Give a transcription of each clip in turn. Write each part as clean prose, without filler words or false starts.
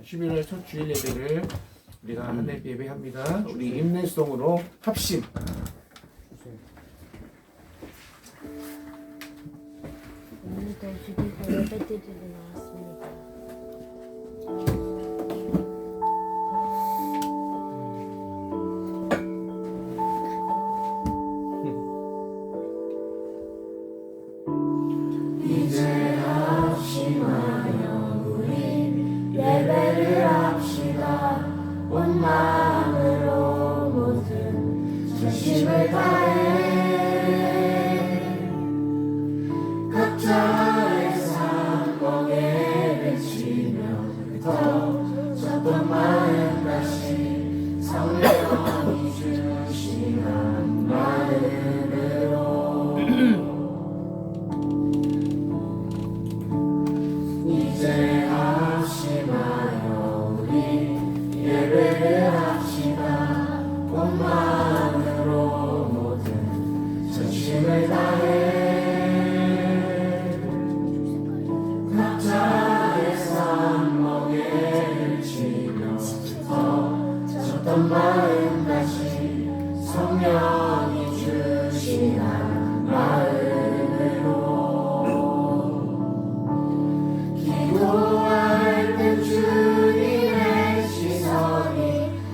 11월 첫 주일 예배를 우리가 하늘 예배합니다. 우리 인내성으로 합심. 오늘도 주기가 예배드리러 나왔습니다. 이제 합심하여 우리 예배를 합시다. 온 마음으로 모든 전심을 다해 각자의 삶목에 비치며 터졌던 마음 다시 성령이 주시는 마음으로 이제 합심하여 우리 예배를 합시다. 온 마음으로 모든 전심을 다해 각자의 삶목에 비치며 터졌던 마음 다시 성령이 주시는 마음으로 기도할 때 주님의 시선이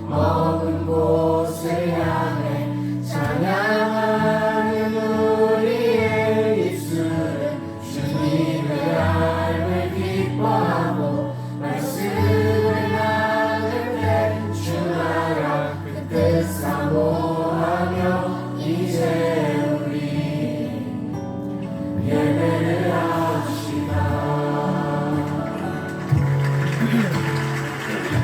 머문 곳을 향해 찬양하는 우리의 입술은 주님의 알을 기뻐하고 말씀을 나눌 때 주나라 그 뜻 사모하며 이제 우리 예배를 합시다. 같이 고백합시다.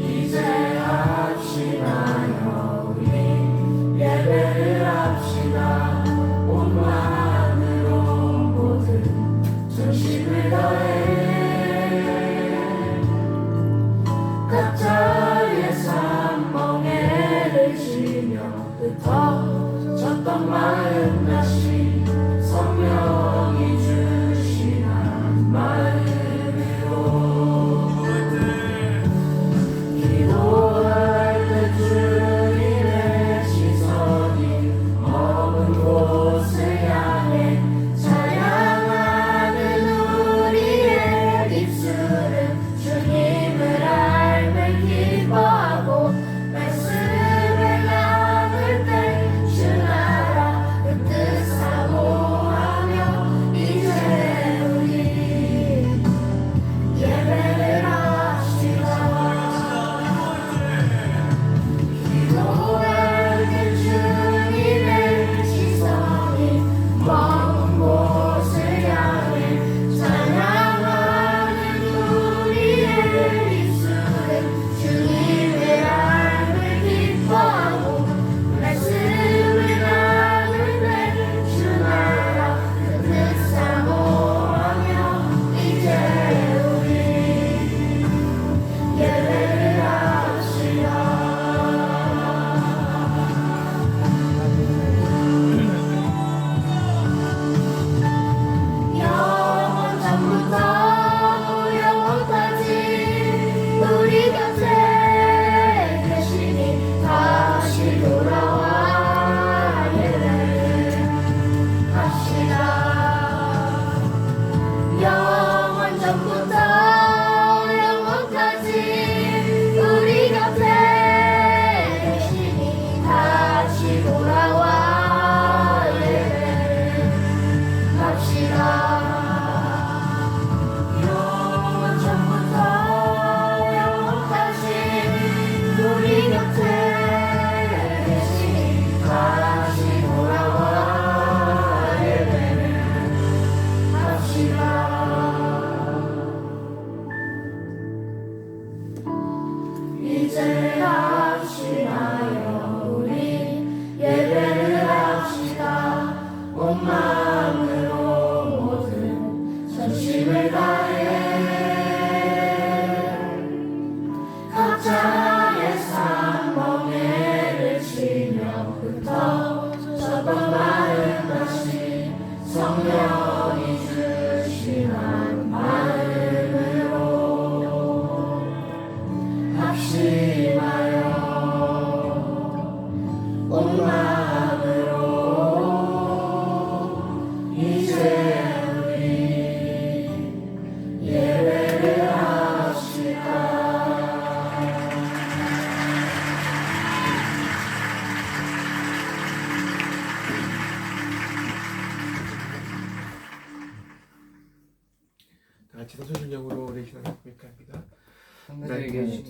이제 합심하여 이제 합심하여 우리 예배를 합시다. 온 마음으로 모든 전심을 다해 각자의 삶멍에를 지며 흩어졌던 마음 다시 성령이 주시는 마음으로 기도할 때 주님의 시선이 머문 곳을 향해 찬양하는 우리의 입술은 주님을 알면 기뻐하고 말씀을 나눌 때 주나라 그 뜻 사모하며 이제 우리 예배를 합시다. 기도할 때 주님의 시선이 먼 곳을 향해 찬양하는 우리의 입술은 주님의 알을 기뻐하고 말씀을 나눌 때 주나라 그 뜻 사모하며 이제 우리 예배를 합시다. 영원전부터 영원까지 우리 곁에 계시니 다시 돌아와 예배를 합시다. 영원전부터 영원까지 우리 곁에 계시니 다시 돌아와 예배를 합시다. 영원전부터 영원까지 우리 곁에 계시니 다시 돌아와 예배를 합시다. 이제 합심하여 우리 예배를 합시다. 온 마음으로 모든 전심을 다해 각자의 어떤 마음같이 성령이 주시는 마음으로 합심하여 온 마음으로 이제 우리 예배를 합시다. 다 같이 소신령으로 우리 신앙을 고백합니다. 하늘에게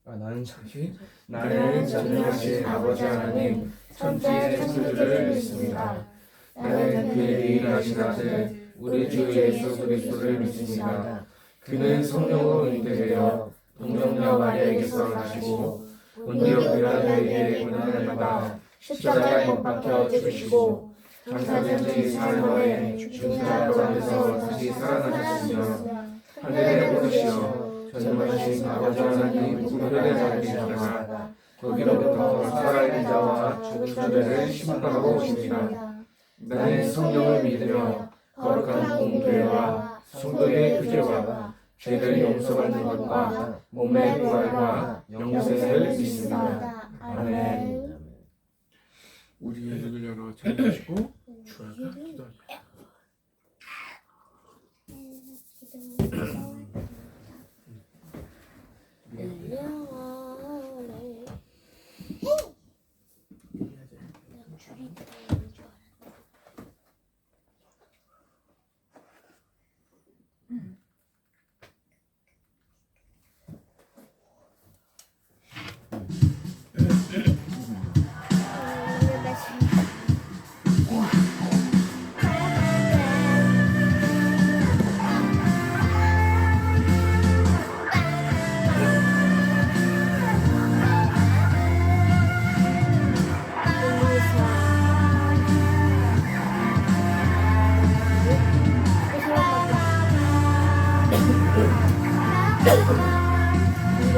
나는 다시 나는 전능하신 아버지 하나님 천지의 창조주를 믿습니다. 나는 그의 유일하신 아들 우리 주 예수 그리스도를 믿습니다. 그는 성령으로 잉태되어 동정녀 마리아에게서 나시고 본디오 빌라도에게 고난을 받아 십자가에 못 박혀 죽으시고 장사된 지 사흘 만에 죽은 자 가운데서 다시 살아나셨으며 하늘에 오르시어 전능하신 아버지 하나님 우편에 앉으시다가 거기로부터 살아있는 자와 죽은 자들을 심판하고 오십니다. 나는 성령을 믿으며 거룩한 공교회와 성도의 구제와 죄를 용서받는 것과 몸의 부활과 영생을 믿습니다. 아멘. 우리의 눈을 열어 찾으시고 주하가 기도합니다. 영원해. 줄이 들어오는 줄 알았다.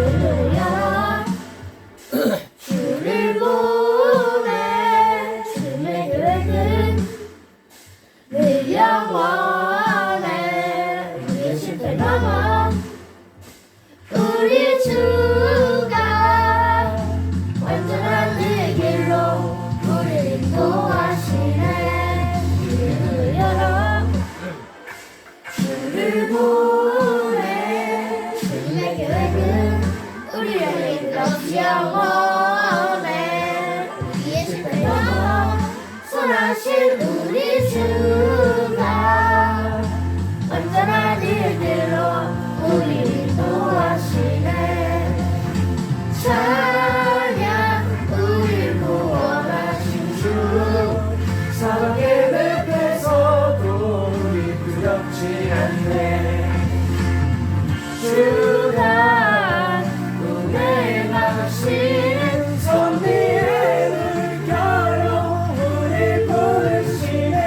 할렐루야 주를 보내 주의 계획은 늘 영원해 우리의 실패 넘어 우리 주가 완전한 그 길로 우리를 인도하시네 주를 열어 주를 보내 주의 계획은 우리를 인도 영원해 우리의 실패 넘어 선하신 우리 주가 완전한 일들로 우리를 인도하시네 찬양 우리를 구원하신 주 사랑의 늪에서도 우리 두렵지 않네. 주가 운행하시는 선비의 물결로 우리 부르시네.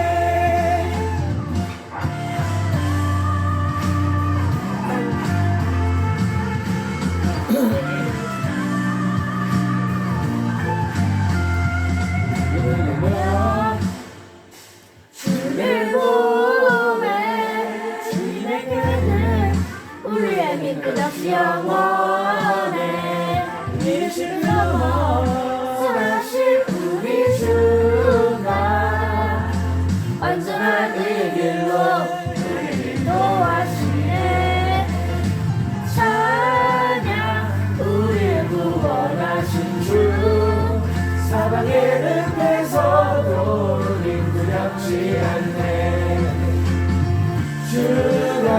주를 보내 주의 계획은 우리의 믿 끝없이 영원해 우리를 실패하고 선하신 우리 주가 완전한 이 길로 우리를 인도하시네 찬양 우리를 구원하신 주 사방의 늪에서도 우린 두렵지 않네. 주가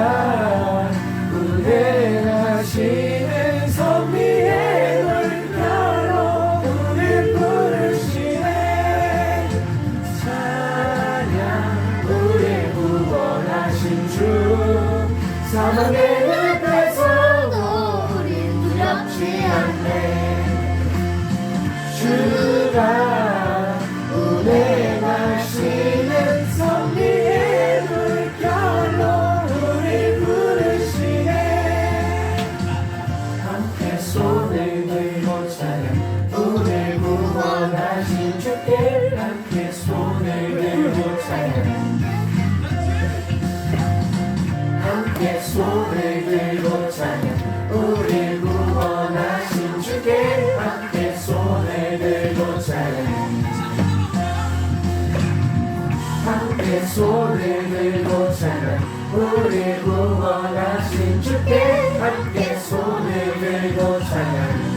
운행하시는 선비의 물결로 우릴 부르시네. 손을 들고 찬양 우리 구원하신 주께 함께 손을 들고 찬양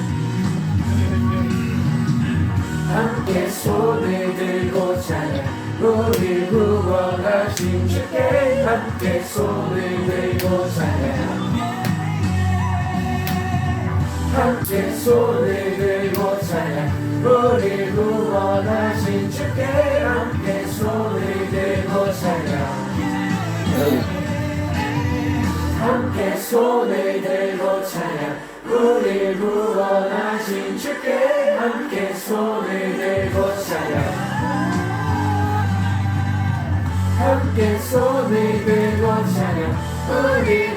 함께 손을 들고 찬양 우리 구원하신 주께 함께 손을 들고 찬양 함께 손을 들고 찬양 우리 구원하신 주께 함께 손을 들고 찬양 함께 손을 들고 찬양 우리 구원하신 주께 함께 손을 들고 찬양 함께 손을 들고 찬양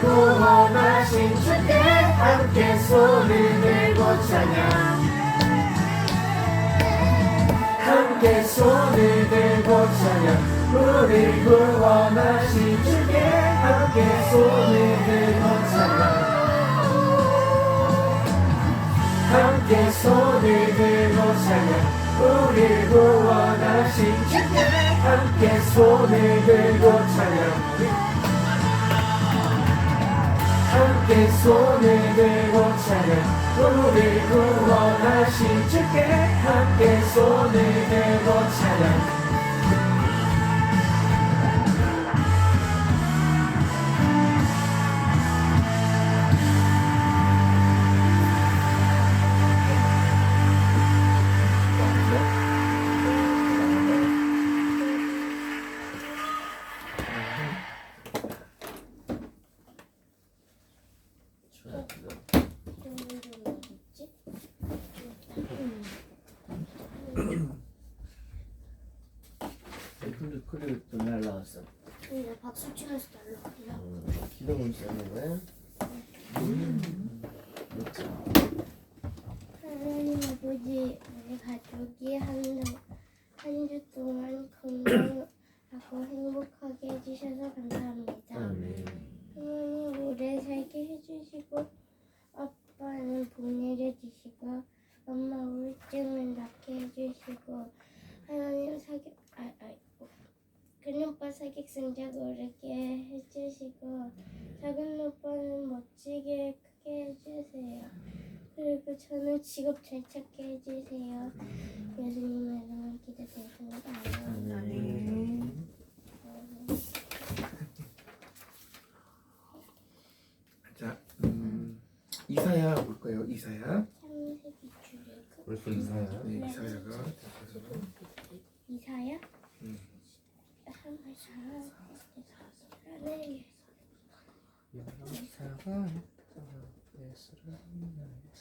우리 구원하신 주께 함께 손을 들고 찬양 함께 손을 들고 찬양 우리 구원하신 주께 함께 손을 들고 찬양 함께 손을 들고 찬양 우리 구원하신 주께 함께 손을 들고 찬양 함께 손을 들고 찬양 우리 구원하신 주께 함께 손을 들고 찬양 그리고 또 날라왔어. 근데 박수 치면서 날라가요. 기도문 쓰는 거야? 하나님 아버지, 우리 가족이 한 주 동안 건강하고 행복하게 해주셔서 감사합니다. 아멘. 하나님 오래 살게 해주시고 아빠는 복 내려주시고 엄마 우울증을 낫게 해주시고 하나님 큰 오빠 사격 성적 오르게 해주시고 작은 오빠는 멋지게 크게 해주세요. 그리고 저는 직업 잘 찾게 해주세요. 예수님의 이름으로 기도드립니다. 아멘. 자, 이사야 볼까요? 이사야. 창세기 출애굽. 벌써 이사야? 네, 이사야가 이사야?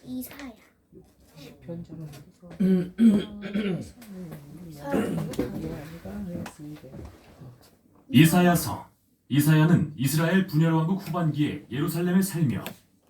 이사야. 이사야서. 이사야는 이스라엘 분열 왕국 후반기에 예루살렘에 살며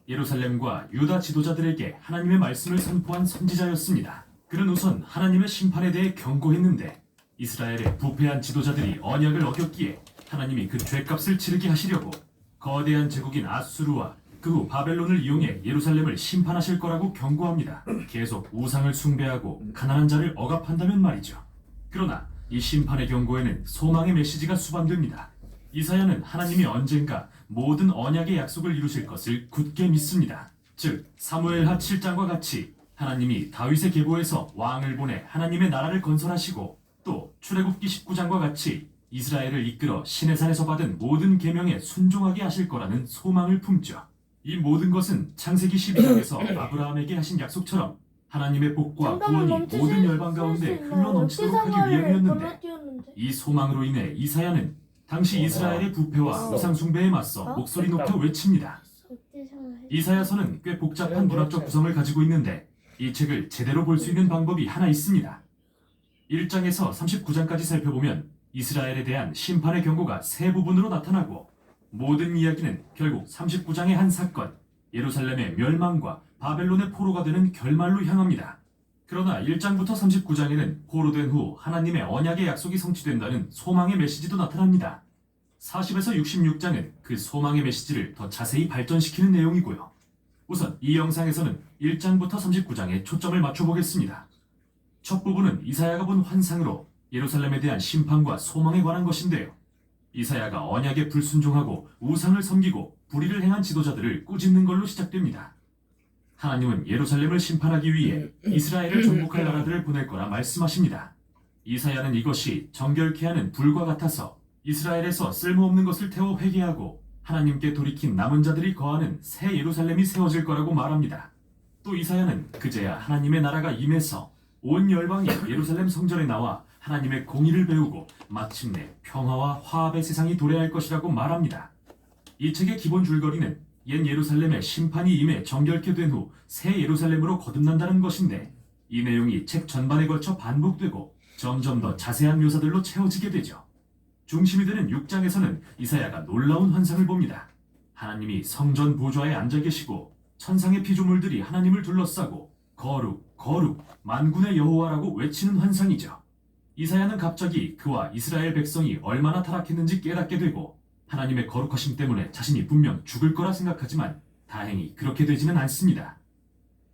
예루살렘과 유다 지도자들에게 하나님의 말씀을 선포한 선지자였습니다. 그는 우선 하나님의 심판에 대해 경고했는데 이스라엘의 부패한 지도자들이 언약을 어겼기에 하나님이 그 죄값을 치르게 하시려고 거대한 제국인 아수르와 그 후 바벨론을 이용해 예루살렘을 심판하실 거라고 경고합니다. 계속 우상을 숭배하고 가난한 자를 억압한다면 말이죠. 그러나 이 심판의 경고에는 소망의 메시지가 수반됩니다. 이사야는 하나님이 언젠가 모든 언약의 약속을 이루실 것을 굳게 믿습니다. 즉 사무엘하 7장과 같이 하나님이 다윗의 계보에서 왕을 보내 하나님의 나라를 건설하시고 또 출애굽기 19장과 같이 이스라엘을 이끌어 시내산에서 받은 모든 계명에 순종하게 하실 거라는 소망을 품죠. 이 모든 것은 창세기 12장에서 아브라함에게 하신 약속처럼 하나님의 복과 구원이 모든 열방 가운데 흘러넘치도록 하기 위함이었는데 이 소망으로 인해 이사야는 당시 이스라엘의 부패와 우상 숭배에 맞서 목소리 높여 외칩니다. 이사야서는 꽤 복잡한 문학적 구성을 가지고 있는데 이 책을 제대로 볼 수 있는 방법이 하나 있습니다. 1장에서 39장까지 살펴보면 이스라엘에 대한 심판의 경고가 세 부분으로 나타나고 모든 이야기는 결국 39장의 한 사건, 예루살렘의 멸망과 바벨론의 포로가 되는 결말로 향합니다. 그러나 1장부터 39장에는 포로된 후 하나님의 언약의 약속이 성취된다는 소망의 메시지도 나타납니다. 40에서 66장은 그 소망의 메시지를 더 자세히 발전시키는 내용이고요. 우선 이 영상에서는 1장부터 39장에 초점을 맞춰보겠습니다. 첫 부분은 이사야가 본 환상으로 예루살렘에 대한 심판과 소망에 관한 것인데요. 이사야가 언약에 불순종하고 우상을 섬기고 불의를 행한 지도자들을 꾸짖는 걸로 시작됩니다. 하나님은 예루살렘을 심판하기 위해 이스라엘을 정복할 나라들을 보낼 거라 말씀하십니다. 이사야는 이것이 정결케 하는 불과 같아서 이스라엘에서 쓸모없는 것을 태워 회개하고 하나님께 돌이킨 남은 자들이 거하는 새 예루살렘이 세워질 거라고 말합니다. 또 이사야는 그제야 하나님의 나라가 임해서 온 열방이 예루살렘 성전에 나와 하나님의 공의를 배우고 마침내 평화와 화합의 세상이 도래할 것이라고 말합니다. 이 책의 기본 줄거리는 옛 예루살렘의 심판이 임해 정결케 된 후 새 예루살렘으로 거듭난다는 것인데 이 내용이 책 전반에 걸쳐 반복되고 점점 더 자세한 묘사들로 채워지게 되죠. 중심이 되는 6장에서는 이사야가 놀라운 환상을 봅니다. 하나님이 성전 보좌에 앉아 계시고 천상의 피조물들이 하나님을 둘러싸고 거룩, 거룩, 만군의 여호와라고 외치는 환상이죠. 이사야는 갑자기 그와 이스라엘 백성이 얼마나 타락했는지 깨닫게 되고 하나님의 거룩하심 때문에 자신이 분명 죽을 거라 생각하지만 다행히 그렇게 되지는 않습니다.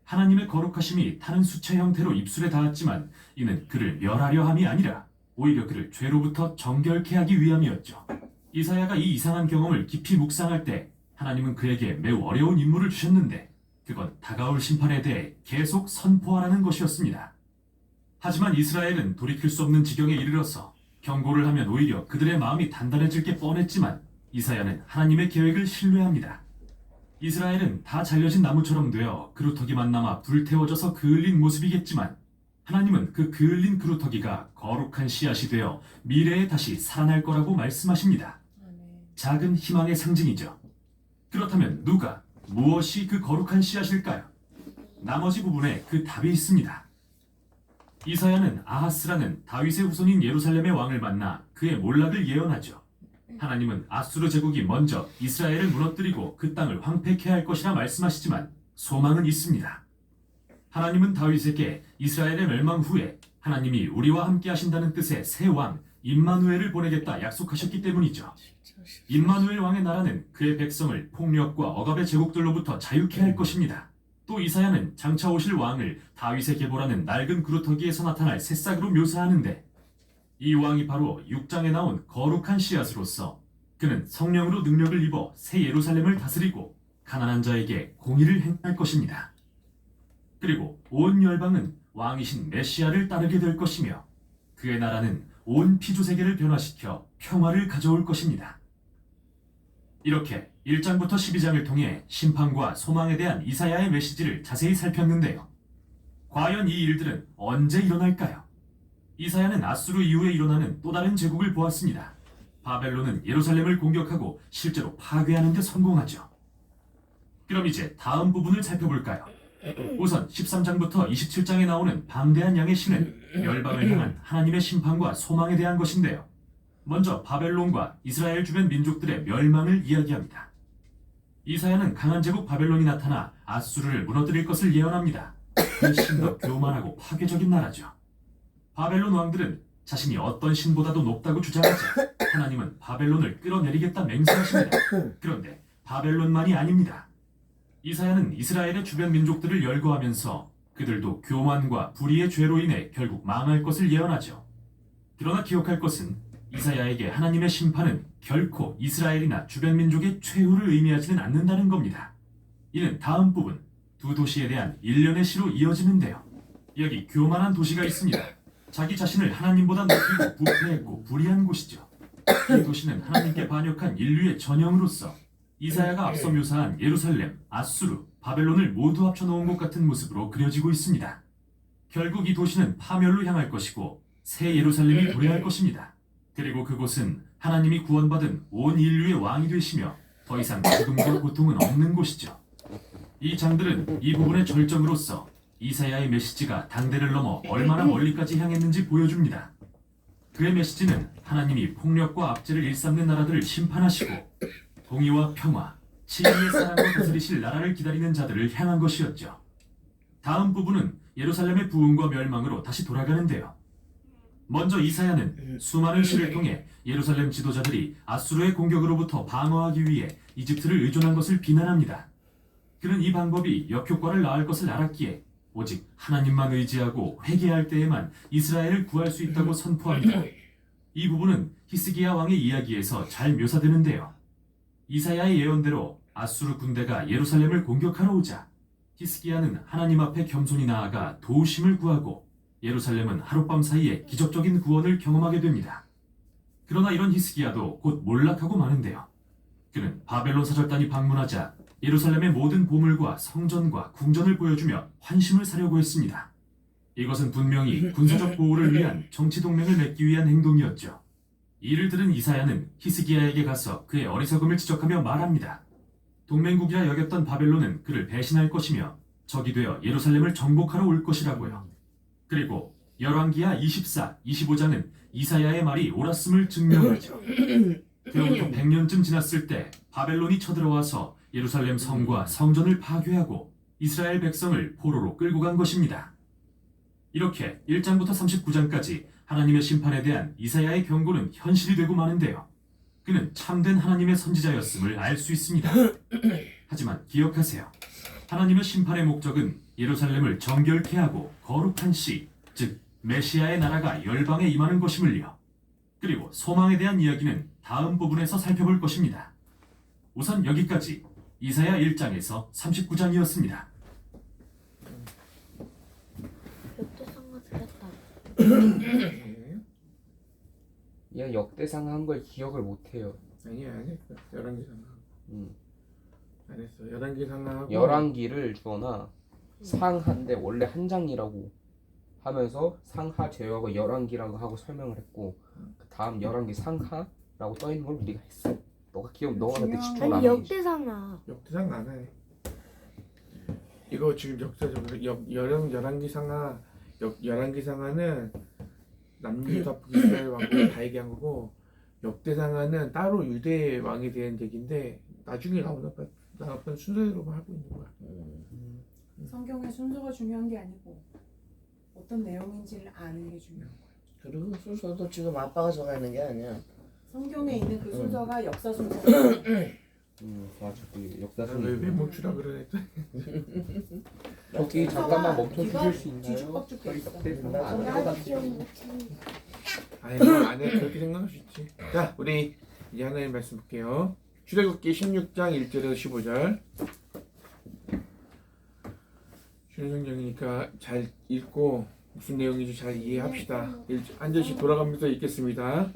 하나님의 거룩하심이 타는 수채 형태로 입술에 닿았지만 이는 그를 멸하려 함이 아니라 오히려 그를 죄로부터 정결케 하기 위함이었죠. 이사야가 이 이상한 경험을 깊이 묵상할 때 하나님은 그에게 매우 어려운 임무를 주셨는데 그건 다가올 심판에 대해 계속 선포하라는 것이었습니다. 하지만 이스라엘은 돌이킬 수 없는 지경에 이르러서 경고를 하면 오히려 그들의 마음이 단단해질 게 뻔했지만 이사야는 하나님의 계획을 신뢰합니다. 이스라엘은 다 잘려진 나무처럼 되어 그루터기만 남아 불태워져서 그을린 모습이겠지만 하나님은 그 그을린 그루터기가 거룩한 씨앗이 되어 미래에 다시 살아날 거라고 말씀하십니다. 작은 희망의 상징이죠. 그렇다면 누가, 무엇이 그 거룩한 씨앗일까요? 나머지 부분에 그 답이 있습니다. 이사야는 아하스라는 다윗의 후손인 예루살렘의 왕을 만나 그의 몰락을 예언하죠. 하나님은 아수르 제국이 먼저 이스라엘을 무너뜨리고 그 땅을 황폐케 할 것이라 말씀하시지만 소망은 있습니다. 하나님은 다윗에게 이스라엘의 멸망 후에 하나님이 우리와 함께 하신다는 뜻의 새 왕 임마누엘을 보내겠다 약속하셨기 때문이죠. 임마누엘 왕의 나라는 그의 백성을 폭력과 억압의 제국들로부터 자유케 할 것입니다. 또 이사야는 장차 오실 왕을 다윗의 계보라는 낡은 그루터기에서 나타날 새싹으로 묘사하는데 이 왕이 바로 6장에 나온 거룩한 씨앗으로서 그는 성령으로 능력을 입어 새 예루살렘을 다스리고 가난한 자에게 공의를 행할 것입니다. 그리고 온 열방은 왕이신 메시아를 따르게 될 것이며 그의 나라는 온 피조세계를 변화시켜 평화를 가져올 것입니다. 이렇게 1장부터 12장을 통해 심판과 소망에 대한 이사야의 메시지를 자세히 살폈는데요. 과연 이 일들은 언제 일어날까요? 이사야는 아수르 이후에 일어나는 또 다른 제국을 보았습니다. 바벨론은 예루살렘을 공격하고 실제로 파괴하는 데 성공하죠. 그럼 이제 다음 부분을 살펴볼까요? 우선 13장부터 27장에 나오는 방대한 양의 신은 열방을 향한 하나님의 심판과 소망에 대한 것인데요. 먼저 바벨론과 이스라엘 주변 민족들의 멸망을 이야기합니다. 이사야는 강한 제국 바벨론이 나타나 아수르를 무너뜨릴 것을 예언합니다. 훨씬 더 교만하고 파괴적인 나라죠. 바벨론 왕들은 자신이 어떤 신보다도 높다고 주장하자 하나님은 바벨론을 끌어내리겠다 맹세하십니다. 그런데 바벨론만이 아닙니다. 이사야는 이스라엘의 주변 민족들을 열거하면서 그들도 교만과 불의의 죄로 인해 결국 망할 것을 예언하죠. 그러나 기억할 것은 이사야에게 하나님의 심판은 결코 이스라엘이나 주변 민족의 최후를 의미하지는 않는다는 겁니다. 이는 다음 부분 두 도시에 대한 일련의 시로 이어지는데요. 여기 교만한 도시가 있습니다. 자기 자신을 하나님보다 높이고 부패했고 불의한 곳이죠. 이 도시는 하나님께 반역한 인류의 전형으로서 이사야가 앞서 묘사한 예루살렘, 아수르, 바벨론을 모두 합쳐놓은 것 같은 모습으로 그려지고 있습니다. 결국 이 도시는 파멸로 향할 것이고 새 예루살렘이 도래할 것입니다. 그리고 그곳은 하나님이 구원받은 온 인류의 왕이 되시며 더 이상 죽음과 고통은 없는 곳이죠. 이 장들은 이 부분의 절정으로서 이사야의 메시지가 당대를 넘어 얼마나 멀리까지 향했는지 보여줍니다. 그의 메시지는 하나님이 폭력과 압제를 일삼는 나라들을 심판하시고 공의와 평화, 진리의 사랑으로 다스리실 나라를 기다리는 자들을 향한 것이었죠. 다음 부분은 예루살렘의 부흥과 멸망으로 다시 돌아가는데요. 먼저 이사야는 수많은 시를 통해 예루살렘 지도자들이 아수르의 공격으로부터 방어하기 위해 이집트를 의존한 것을 비난합니다. 그는 이 방법이 역효과를 낳을 것을 알았기에 오직 하나님만 의지하고 회개할 때에만 이스라엘을 구할 수 있다고 선포합니다. 이 부분은 히스기야 왕의 이야기에서 잘 묘사되는데요. 이사야의 예언대로 아수르 군대가 예루살렘을 공격하러 오자 히스기야는 하나님 앞에 겸손히 나아가 도우심을 구하고 예루살렘은 하룻밤 사이에 기적적인 구원을 경험하게 됩니다. 그러나 이런 히스기야도 곧 몰락하고 마는데요. 그는 바벨론 사절단이 방문하자 예루살렘의 모든 보물과 성전과 궁전을 보여주며 환심을 사려고 했습니다. 이것은 분명히 군사적 보호를 위한 정치 동맹을 맺기 위한 행동이었죠. 이를 들은 이사야는 히스기야에게 가서 그의 어리석음을 지적하며 말합니다. 동맹국이라 여겼던 바벨론은 그를 배신할 것이며 적이 되어 예루살렘을 정복하러 올 것이라고요. 그리고 열왕기하 24, 25장은 이사야의 말이 옳았음을 증명하죠. 그로부터 100년쯤 지났을 때 바벨론이 쳐들어와서 예루살렘 성과 성전을 파괴하고 이스라엘 백성을 포로로 끌고 간 것입니다. 이렇게 1장부터 39장까지 하나님의 심판에 대한 이사야의 경고는 현실이 되고 마는데요. 그는 참된 하나님의 선지자였음을 알 수 있습니다. 하지만 기억하세요. 하나님의 심판의 목적은 예루살렘을 정결케 하고 거룩한 시, 즉 메시아의 나라가 열방에 임하는 것임을요. 그리고 소망에 대한 이야기는 다음 부분에서 살펴볼 것입니다. 우선 여기까지 이사야 1장에서 39장이었습니다. 역대상가 들었다. 네. 얘가 역대상 한 걸 기억을 못해요. 아니야, 안 했어. 11기 상하. 음. 안 했어. 11기 상하하고 11기를 주어나 상하인데 원래 한 장이라고 하면서 상하 제외하고 11기라고 하고 설명을 했고 그 다음 11기 상하라고 써 있는 걸 우리가 했어. 너가 그때 집중 안 아니 하고 역대상아. 역대상 안 해. 이거 지금 역사적으로 11기 상하 11기 상하는 남유다 북이스라엘 왕국을 다 얘기한 거고 역대상하는 따로 유대 왕에 대한 얘기인데 나중에 나왔던 순서대로만 하고 있는 거야. 성경의 순서가 중요한 게 아니고 어떤 내용인지를 아는 게 중요한 거야. 그리고 순서도 지금 아빠가 정하는 게 아니야. 성경에 있는 그 순서가 역사 순서가 맞아. 그 역사상 왜 멈추라 그러네. 저기 잠깐만 멈춰 주실 수 있나요? 뒤죽박죽 돼 있어. 역대상 안 나도 해가지고 기억 못했는데. 아니 안해 그렇게 생각할 수 있지. 자 우리 이제 하나님 말씀 볼게요. 출애굽기 16장 1절에서 15절. 신성경이니까 잘 읽고 무슨 내용인지 잘 이해합시다. 한 절씩 돌아가면서 읽겠습니다.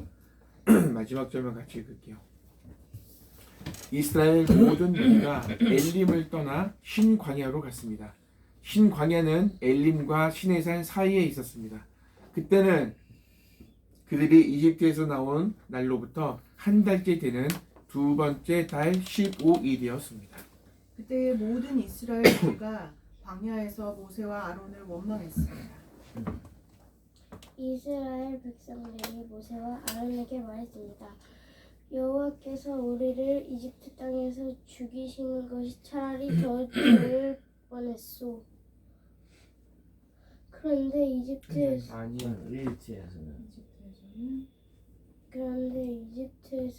마지막 절만 같이 읽을게요. 이스라엘 모든 무리가 엘림을 떠나 신광야로 갔습니다. 신광야는 엘림과 시내산 사이에 있었습니다. 그때는 그들이 이집트에서 나온 날로부터 한 달째 되는 두 번째 달 15일이었습니다. 그때 모든 이스라엘인가 광야에서 모세와 아론을 원망했습니다. 이스라엘 백성들이 모세와 아론에게 말했습니다. 여호와께서 우리를 이집트 땅에서 죽이시는 것이 차라리 더 좋을 뻔했소. 그런데 이집트에서 아니야. 일치에서는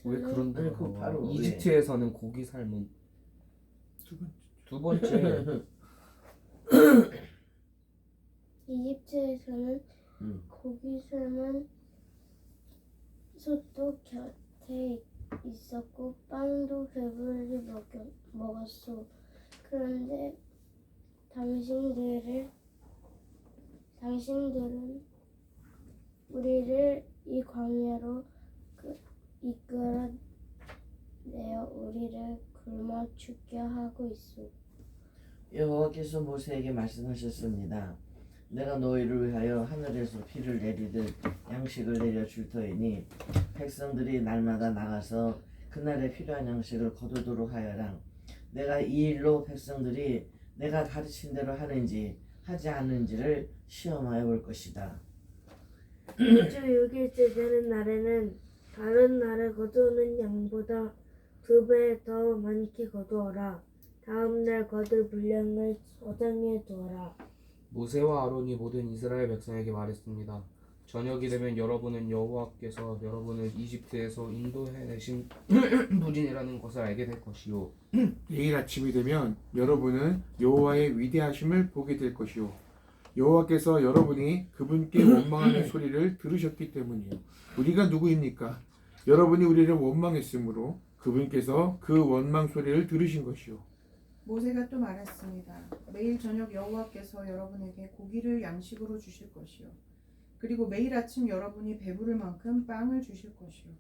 왜 그런데? 아니, 그 바로 이집트에서는 고기 삶은 두 번째 이집트에서는 고기 삶은 솥도 곁에 있었고 빵도 배불리 먹었소. 그런데 당신들은 우리를 이 광야로 이끌어내어 우리를 굶어 죽게 하고 있소. 여호와께서 모세에게 말씀하셨습니다. 내가 너희를 위하여 하늘에서 비를 내리듯 양식을 내려 줄 터이니 백성들이 날마다 나가서 그날에 필요한 양식을 거두도록 하여라. 내가 이 일로 백성들이 내가 가르친 대로 하는지 하지 않는지를 시험하여 볼 것이다. 주 6일째 되는 날에는 다른 날에 거두는 양보다 2배 더 많게 거두어라. 다음 날 거둘 분량을 저장해 두어라. 모세와 아론이 모든 이스라엘 백성에게 말했습니다. 저녁이 되면 여러분은 여호와께서 여러분을 이집트에서 인도해내신 분이라는 것을 알게 될 것이요. 내일 아침이 되면 여러분은 여호와의 위대하심을 보게 될 것이요. 여호와께서 여러분이 그분께 원망하는 소리를 들으셨기 때문이요. 우리가 누구입니까? 여러분이 우리를 원망했으므로 그분께서 그 원망 소리를 들으신 것이요. 모세가 또 말했습니다. 매일 저녁 여호와께서 여러분에게 고기를 양식으로 주실 것이요. 그리고 매일 아침 여러분이 배부를 만큼 빵을 주실 것이요.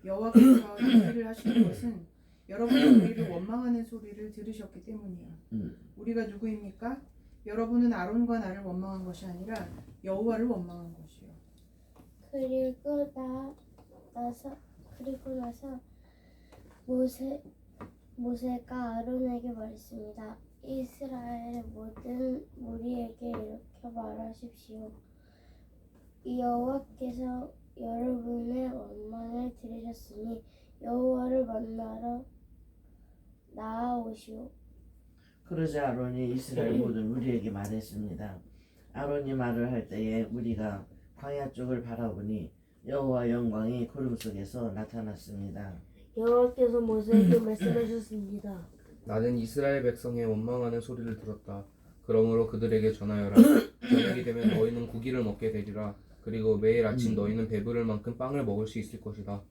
여호와께서 이 일을 하시는 것은 여러분이 우리를 원망하는 소리를 들으셨기 때문이야. 우리가 누구입니까? 여러분은 아론과 나를 원망한 것이 아니라 여호와를 원망한 것이요. 그리고 나서 모세가 아론에게 말했습니다. 이스라엘의 모든 무리에게 이렇게 말하십시오. 여호와께서 여러분의 원망을 들으셨으니 여호와를 만나러 나아오시오. 그러자 아론이 이스라엘 모든 무리에게 말했습니다. 아론이 말을 할 때에 우리가 광야 쪽을 바라보니 여호와 영광이 구름 속에서 나타났습니다. 여호와께서 모세에게 말씀하셨습니다. 나는 이스라엘 백성의 원망하는 소리를 들었다. 그러므로 그들에게 전하여라. 저녁이 되면 너희는 고기를 먹게 되리라. 그리고 매일 아침 너희는 배부를 만큼 빵을 먹을 수 있을 것이다.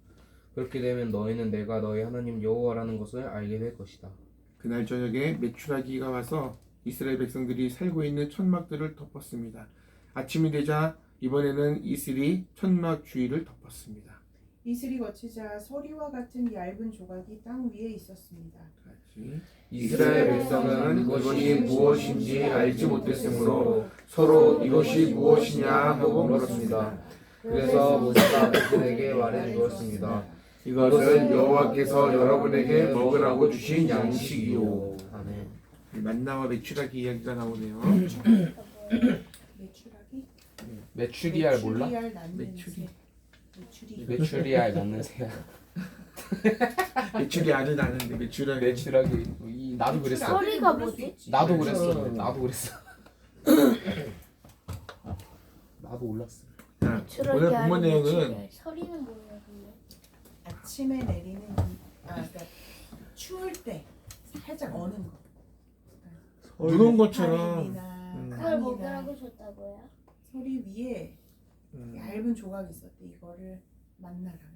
그렇게 되면 너희는 내가 너희 하나님 여호와라는 것을 알게 될 것이다. 그날 저녁에 메추라기가 와서 이스라엘 백성들이 살고 있는 천막들을 덮었습니다. 아침이 되자 이번에는 이슬이 천막 주위를 덮었습니다. 이슬이 거치자 서리와 같은 얇은 조각이 땅 위에 있었습니다. 같이. 이스라엘 백성은 이것이 무엇인지 알지 못했으므로 서로 이것이 무엇이냐 하고 물었습니다. 그래서 모세가 그들에게 말해 주었습니다. 이것은 여호와께서 여러분에게 먹으라고 주신 양식이요. 아멘. 만나와 메추라기 이야기가 나오네요. 메추라기? 메추리알 몰라? 메추리알 낳는 메추리. 새. 메추리. 메추리알 낳는 새야. 메추리 알을 나는데 메추라기. 메추라기 나도 그랬어. 소리가 뭐지? 나도 그랬어. 나도 그랬어. 나도 올랐어. 자, 메추라기 오늘 알이 본문 내용은 메추리알. 소리는 뭐예요, 근데? 아침에 내리는 그러니까 추울 때 살짝 어는 거. 눈 온 것처럼 파인이나 그걸 강이나 먹으라고 줬다고요? 소리 위에 얇은 조각이 있었대. 이거를 만나라 그래.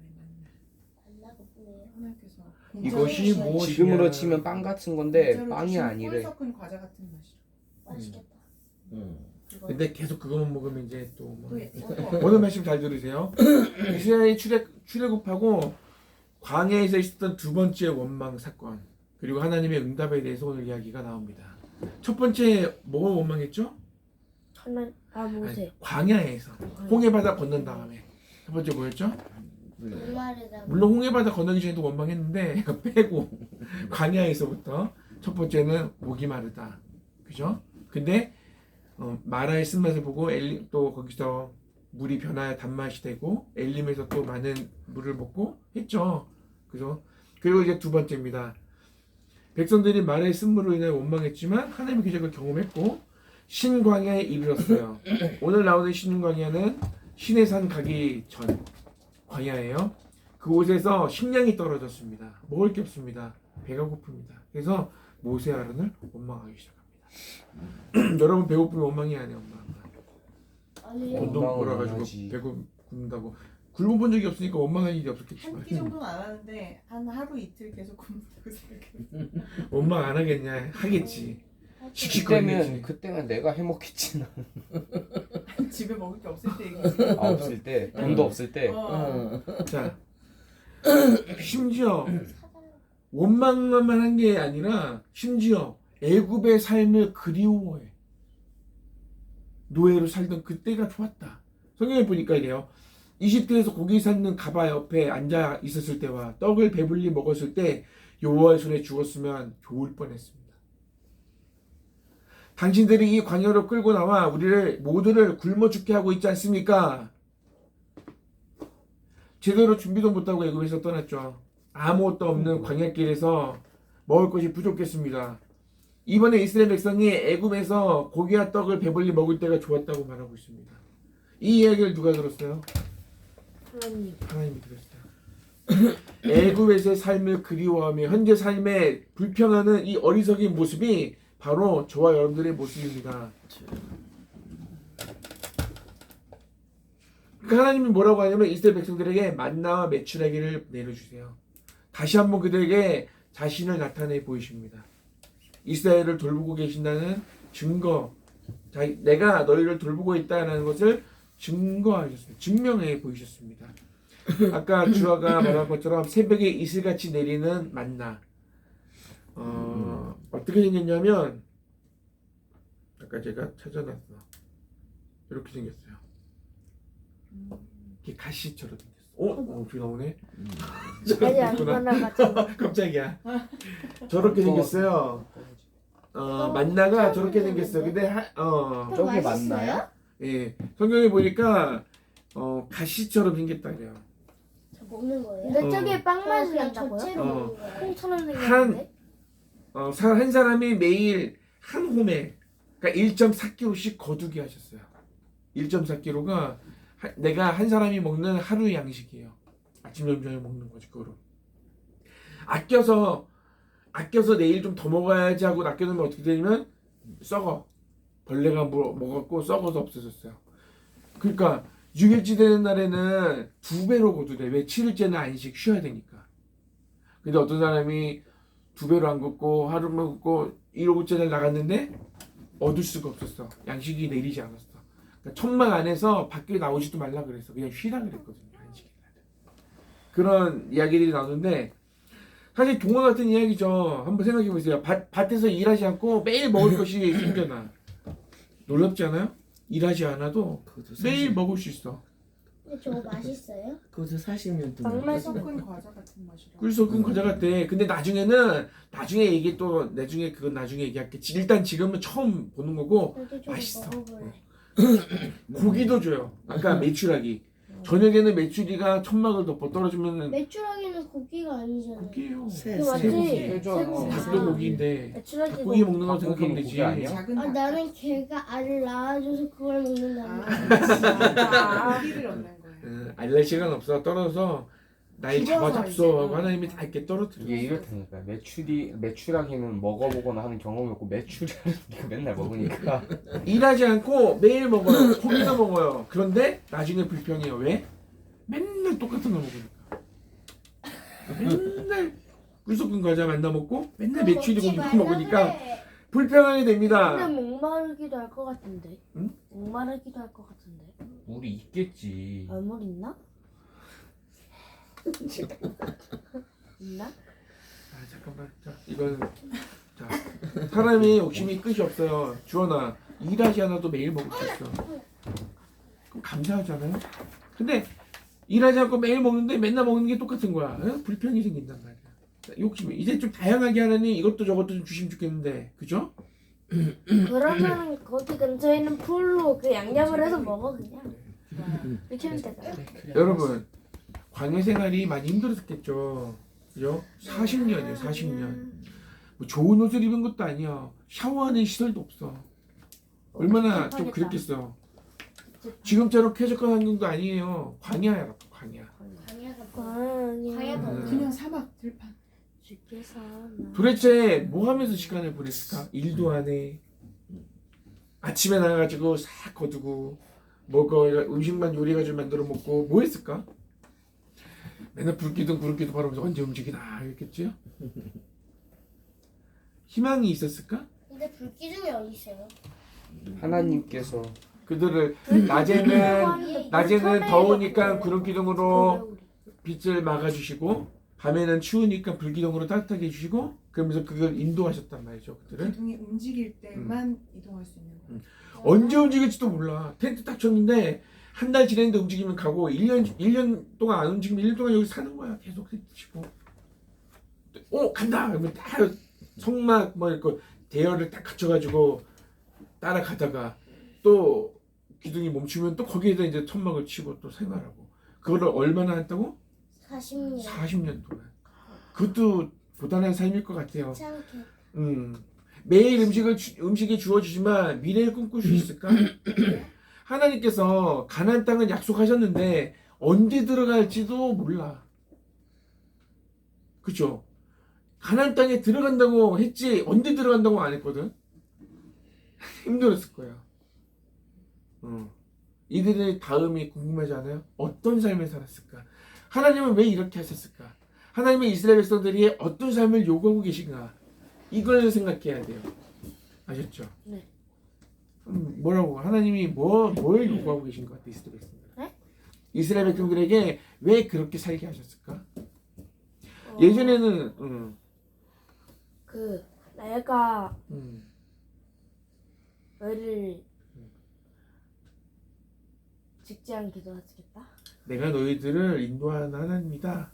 만나고 보네요. 하나님께서 이것이 무엇이냐. 지금으로 치면 빵 같은 건데 공짜로 빵이 주신 아니래. 꿀 섞은 과자 같은 맛이야. 맛있겠다. 그거 근데 계속 그것만 먹으면 이제 또 뭐. 또 오늘 말씀 잘 들으세요. 이스라엘이 출애굽하고 광야에서 있었던 두 번째 원망 사건 그리고 하나님의 응답에 대해서 오늘 이야기가 나옵니다. 첫 번째 뭐가 원망했죠? 모세. 아니, 광야에서 홍해바다 건넌 다음에 첫 번째 뭐였죠? 목마르다고. 물론 홍해바다 건너기 전에도 원망했는데 빼고 광야에서부터 첫 번째는 목이 마르다, 그죠? 근데 마라의 쓴맛을 보고 또 거기서 물이 변하여 단맛이 되고 엘림에서 또 많은 물을 먹고 했죠. 그죠? 그리고 이제 두 번째입니다. 백성들이 마라의 쓴물로 인해 원망했지만 하나님의 기적을 경험했고 신광야에 이르렀어요. 오늘 나오는 신광야는 시내산 가기 전 광야예요. 그곳에서 식량이 떨어졌습니다. 먹을 게 없습니다. 배가 고픕니다. 그래서 모세 아론을 원망하기 시작합니다. 여러분 배고프면 원망이 아니에요. 아니요. 돈도 못 벌어가지고 원망은 배고픈다고 굶어본 적이 없으니까 원망할 일이 한 없었겠지만 끼 정도는 안 하는데 한 하루 이틀 계속 굶는다고 생각해. 원망 안 하겠냐 하겠지. 그때면 씩씩거리겠지. 그때는 내가 해먹겠지. 나. 집에 먹을 게 없을 때 얘기지. 없을 때 돈도 없을 때. 자, 심지어 원망만 한 게 아니라 심지어 애굽의 삶을 그리워해. 노예로 살던 그때가 좋았다. 성경에 보니까 이래요. 이집트에서 고기 삶는 가바 옆에 앉아 있었을 때와 떡을 배불리 먹었을 때 여호와의 손에 죽었으면 좋을 뻔했습니다. 당신들이 이 광야로 끌고 나와 우리를 모두를 굶어 죽게 하고 있지 않습니까? 제대로 준비도 못하고 애굽에서 떠났죠. 아무것도 없는 광야길에서 먹을 것이 부족했습니다. 이번에 이스라엘 백성이 애굽에서 고기와 떡을 배불리 먹을 때가 좋았다고 말하고 있습니다. 이 이야기를 누가 들었어요? 하나님이 들었어요. 애굽에서의 삶을 그리워하며 현재 삶에 불평하는 이 어리석인 모습이 바로 저와 여러분들의 모습입니다. 그러니까 하나님이 뭐라고 하냐면 이스라엘 백성들에게 만나와 메추라기를 내려주세요. 다시 한번 그들에게 자신을 나타내 보이십니다. 이스라엘을 돌보고 계신다는 증거, 내가 너희를 돌보고 있다는 것을 증거하셨습니다. 증명해 보이셨습니다. 아까 주아가 말한 것처럼 새벽에 이슬같이 내리는 만나. 어떻게 생겼냐면 아까 제가 찾아놨어. 이렇게 생겼어요. 이게 가시처럼 생겼어. 어떻게 나오네? 아니 안 나가지고. 깜짝이야. 저렇게 생겼어요. 만나가 저렇게 생겼어. 근데 저게 맛있어요? 맞나요? 예, 성경에 보니까 가시처럼 생겼다 그래요. 저 먹는 거예요? 근데 저게 빵 맛이 그냥 난다고요? 전체로 먹는 거예요? 콩처럼 생겼는데? 한 사람이 매일 한 홈에 그러니까 1.4kg씩 거두게 하셨어요. 1.4kg가 내가 한 사람이 먹는 하루 양식이에요. 아침 점심에 먹는 거지 그거로. 아껴서 내일 좀 더 먹어야지 하고 아껴놓으면 어떻게 되냐면 썩어. 벌레가 먹었고 썩어서 없어졌어요. 그러니까 6일째 되는 날에는 2배로 거두래. 왜? 7일째는 안식 쉬어야 되니까. 근데 어떤 사람이 2배로 안 걷고 하루만 걷고 7일째 날 나갔는데 얻을 수가 없었어. 양식이 내리지 않았어. 그러니까 천막 안에서 밖에 나오지도 말라 그랬어. 그냥 쉬라 그랬거든요. 안식일 날. 그런 이야기들이 나오는데 사실 동화 같은 이야기죠. 한번 생각해 보세요. 밭에서 일하지 않고 매일 먹을 것이 생겨나. 놀랍지 않아요? 일하지 않아도 매일 먹을 수 있어. 근데 저거 맛있어요? 그것도 40년 빵 동안 맛이 섞은 과자 같은 맛이라. 꿀 섞은 과자 같대. 근데 나중에 이게 또 나중에 그건 나중에 얘기할게. 일단 지금은 처음 보는 거고 저도 저거 맛있어. 먹어볼래. 고기도 줘요. 아까 메추라기. 저녁에는 메추리가 천막을 덮어 떨어지면은 메추라기는 고기가 아니잖아요. 고기예요. 새, 그거 새 맞지? 고기. 쇠고기. 닭도 고기인데 메추라기 고기 먹는 거 생각하면 닭고기는 되지. 고기 아니야? 작은 닭. 나는 걔가 알을 낳아줘서 그걸 먹는다는 아, 고기를 얻는 거예요. 알날 시간 없어. 떨어서 날 죽어서 잡아잡숴 하고 이제. 하나님이 다 이렇게 떨어뜨려. 이게 이렇다니까. 메추라기는 먹어보거나 하는 경험이 없고 메추리알을 네가 맨날 먹으니까 일하지 않고 매일 먹어요. 고기도 먹어요. 그런데 나중에 불평해요. 왜? 맨날 똑같은 거 먹으니까. 맨날 꿀 섞은 과자 만나 먹고 맨날 메추리 고기 먹으니까 불평하게 근데 됩니다. 목마르기도 할 것 같은데. 응? 목마르기도 할 것 같은데. 물이 있겠지. 얼물 있나? 있나? 잠깐만. 자, 이건 사람이 욕심이 끝이 없어요. 주원아, 일하지 않아도 매일 먹을 수 있어. 그럼 감사하잖아요. 근데 일하지 않고 매일 먹는데 맨날 먹는 게 똑같은 거야. 응? 불평이 생긴단 말이야. 욕심이 이제 좀 다양하게 하느니 이것도 저것도 좀 주시면 좋겠는데, 그죠? 그러면 거기 근처에 있는 풀로 그 양념을 해서 먹어 그냥. 이렇게 하면 되잖아. 여러분, 광야 생활이 많이 힘들었겠죠. 그죠? 40년이에요, 40년. 뭐 좋은 옷을 입은 것도 아니야. 샤워하는 시설도 없어. 얼마나 좀 그랬겠어. 지금처럼 쾌적한 환경도 아니에요. 광야야, 광야. 광야가 음. 그냥 사막 들판. 주께서 도대체 뭐 하면서 시간을 보냈을까? 일도 안 해. 아침에 나가가지고 싹 거두고 먹어 음식만 요리해가지고 만들어 먹고 뭐 했을까? 맨날 불기둥 바라보면서 언제 움직이나 이랬겠지요? 희망이 있었을까? 근데 불기둥이 어디 있어요? 하나님께서 그들을 낮에는 더우니까 구름기둥으로 빛을 막아주시고 밤에는 추우니까 불기둥으로 따뜻하게 해주시고 그러면서 그걸 인도하셨단 말이죠. 그들을 기둥이 움직일 때만 이동할 수 있는 거예요. 언제 움직일지도 몰라. 텐트 딱 쳤는데 한 달 지냈는데 움직이면 가고 1년 동안 안 움직이면 1년 동안 여기 사는 거야. 계속 텐트 치고 간다 그러면 다 성막 뭐 이렇게 대열을 딱 갖춰가지고 따라가다가 또 기둥이 멈추면 또 거기에다 이제 천막을 치고 또 생활하고 그거를 얼마나 했다고? 40년. 40년 동안. 그것도 고단한 삶일 것 같아요. 귀찮게. 매일 음식이 주어지지만 미래를 꿈꿀 수 있을까? 하나님께서 가나안 땅은 약속하셨는데 언제 들어갈지도 몰라. 그렇죠? 가나안 땅에 들어간다고 했지 언제 들어간다고 안 했거든. 힘들었을 거야. 이들의 다음이 궁금하잖아요. 어떤 삶을 살았을까? 하나님은 왜 이렇게 하셨을까? 하나님은 이스라엘 백성들이 어떤 삶을 요구하고 계신가? 이걸 생각해야 돼요. 아셨죠? 네. 뭐라고? 하나님이 뭘 요구하고 계신 것 같아, 이스라엘 백성들? 네? 이스라엘 백성들에게 왜 그렇게 살게 하셨을까? 예전에는 그 내가 음. 너희를 죽지 않게 도와주겠다. 내가 너희들을 인도하는 하나님이다.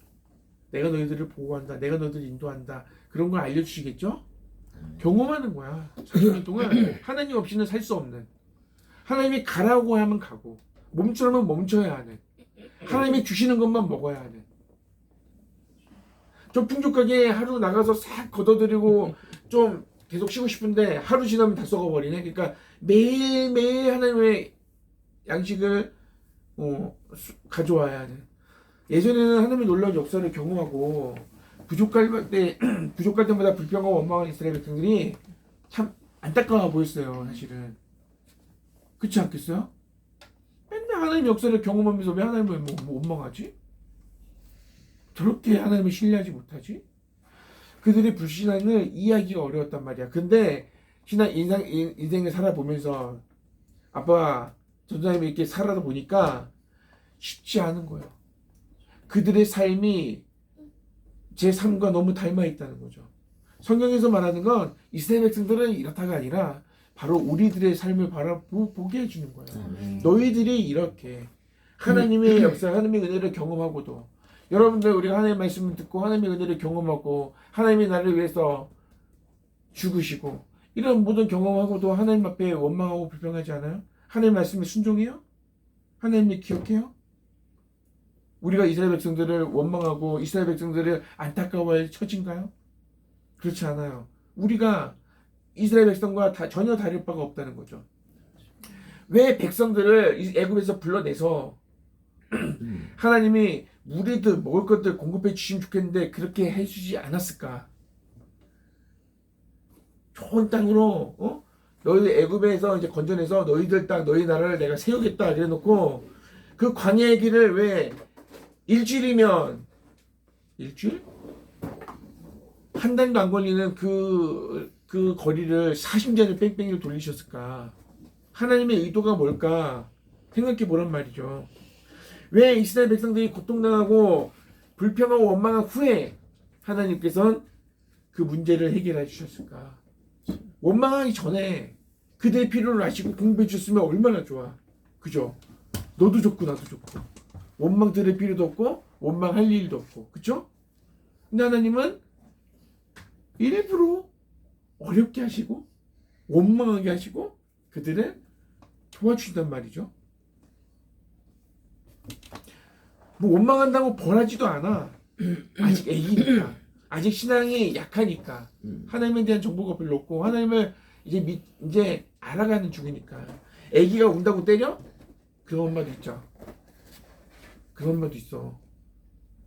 내가 너희들을 보호한다. 내가 너희들을 인도한다. 그런 걸 알려주시겠죠? 경험하는 거야. 40년 동안 하나님 없이는 살 수 없는, 하나님이 가라고 하면 가고 멈추라면 멈춰야 하는, 하나님이 주시는 것만 먹어야 하는. 좀 풍족하게 하루 나가서 싹 걷어들이고 좀 계속 쉬고 싶은데 하루 지나면 다 썩어버리네. 그러니까 매일매일 하나님의 양식을 가져와야 하는. 예전에는 하나님의 놀라운 역사를 경험하고 부족할 때마다 불평하고 원망하는 이스라엘 백성들이 참 안타까워 보였어요. 사실은 그렇지 않겠어요? 맨날 하나님의 역사를 경험하면서 왜 하나님을 원망하지? 저렇게 하나님을 신뢰하지 못하지? 그들의 불신앙을 이해하기가 어려웠단 말이야. 근데 인생을 살아보면서 아빠 전사님이 이렇게 살아다 보니까 쉽지 않은 거예요. 그들의 삶이 제 삶과 너무 닮아 있다는 거죠. 성경에서 말하는 건 이스라엘 백성들은 이렇다가 아니라 바로 우리들의 삶을 바라보게 해주는 거예요. 너희들이 이렇게 하나님의 역사, 하나님의 은혜를 경험하고도, 여러분들 우리가 하나님의 말씀을 듣고 하나님의 은혜를 경험하고 하나님이 나를 위해서 죽으시고 이런 모든 경험하고도 하나님 앞에 원망하고 불평하지 않아요? 하나님의 말씀에 순종해요? 하나님을 기억해요? 우리가 이스라엘 백성들을 원망하고 이스라엘 백성들을 안타까워할 처진가요? 그렇지 않아요. 우리가 이스라엘 백성과 전혀 다를 바가 없다는 거죠. 왜 백성들을 애굽에서 불러내서 하나님이 물이들 먹을 것들 공급해 주시면 좋겠는데 그렇게 해주지 않았을까? 좋은 땅으로 너희 애굽에서 이제 건져내서 너희들 땅 너희 나라를 내가 세우겠다 그래놓고 그 광야의 길을 왜 일주일이면 일주일? 한 달도 안 걸리는 그 거리를 40년을 뺑뺑이를 돌리셨을까? 하나님의 의도가 뭘까? 생각해 보란 말이죠. 왜 이스라엘 백성들이 고통당하고 불평하고 원망한 후에 하나님께서는 그 문제를 해결해 주셨을까? 원망하기 전에 그들의 필요를 아시고 공부해 주셨으면 얼마나 좋아. 그죠? 너도 좋고 나도 좋고 원망 들을 필요도 없고 원망할 일도 없고 그죠? 근데 하나님은 일부러 어렵게 하시고 원망하게 하시고 그들을 도와주신단 말이죠. 뭐 원망한다고 벌하지도 않아. 아직 애기니까, 아직 신앙이 약하니까, 하나님에 대한 정보가 별로 없고 하나님을 이제 알아가는 중이니까. 애기가 운다고 때려? 그런 엄마도 있죠. 그런 엄마도 있어.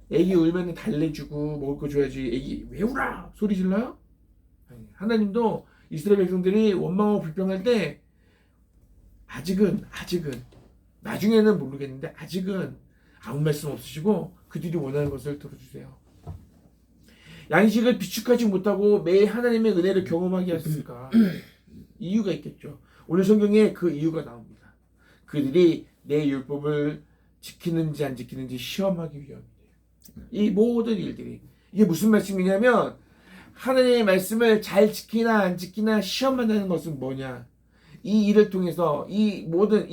애기 울면은 달래주고 먹을 거 줘야지. 애기 왜 울어? 소리 질러요? 아니, 하나님도 이스라엘 백성들이 원망하고 불평할 때 아직은 나중에는 모르겠는데 아직은 아무 말씀 없으시고 그들이 원하는 것을 들어주세요. 양식을 비축하지 못하고 매일 하나님의 은혜를 경험하게 하셨을까? 이유가 있겠죠. 오늘 성경에 그 이유가 나옵니다. 그들이 내 율법을 지키는지 안 지키는지 시험하기 위함이에요. 이 모든 일들이 이게 무슨 말씀이냐면 하나님의 말씀을 잘 지키나 안 지키나 시험한다는 것은 뭐냐? 이 일을 통해서 이 모든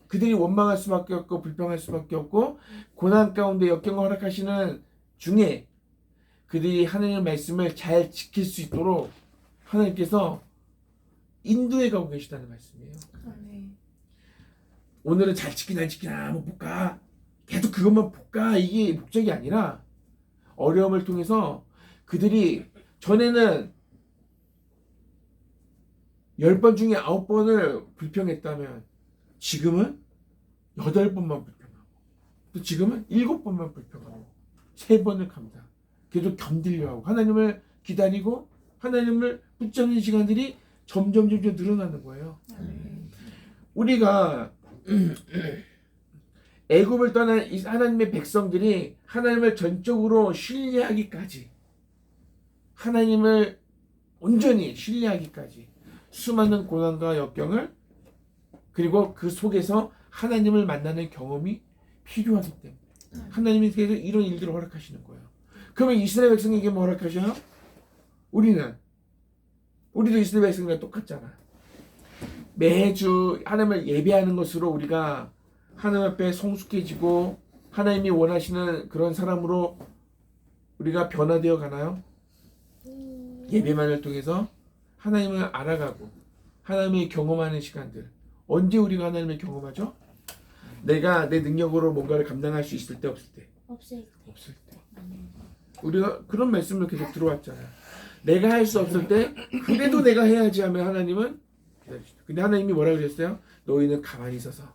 그들이 원망할 수밖에 없고 불평할 수밖에 없고 고난 가운데 역경을 허락하시는 중에 그들이 하나님의 말씀을 잘 지킬 수 있도록 하나님께서 인도해 가고 계시다는 말씀이에요. 오늘은 잘 지키나 안 지키나 한번 볼까? 계속 그것만 볼까? 이게 목적이 아니라 어려움을 통해서 그들이 전에는 10번 중에 9번을 불평했다면 지금은 8번만 불평하고 또 지금은 7번만 불평하고 3번을 감당. 계속 견디려 하고 하나님을 기다리고 하나님을 붙잡는 시간들이 점점 늘어나는 거예요. 우리가 애굽을 떠난 하나님의 백성들이 하나님을 전적으로 신뢰하기까지, 하나님을 온전히 신뢰하기까지 수많은 고난과 역경을, 그리고 그 속에서 하나님을 만나는 경험이 필요하기 때문에 하나님이 그래서 이런 일들을 허락하시는 거예요. 그러면 이스라엘 백성에게 뭐 허락하셔요? 우리도 이스라엘 백성과 똑같잖아. 매주 하나님을 예배하는 것으로 우리가 하나님 앞에 성숙해지고 하나님이 원하시는 그런 사람으로 우리가 변화되어 가나요? 예배만을 통해서 하나님을 알아가고 하나님을 경험하는 시간들. 언제 우리가 하나님을 경험하죠? 내가 내 능력으로 뭔가를 감당할 수 있을 때, 없을 때? 없을 때. 우리가 그런 말씀을 계속 들어왔잖아요. 내가 할 수 없을 때 그래도 내가 해야지 하면 하나님은 기다리시죠. 근데 하나님이 뭐라고 그랬어요? 너희는 가만히 있어서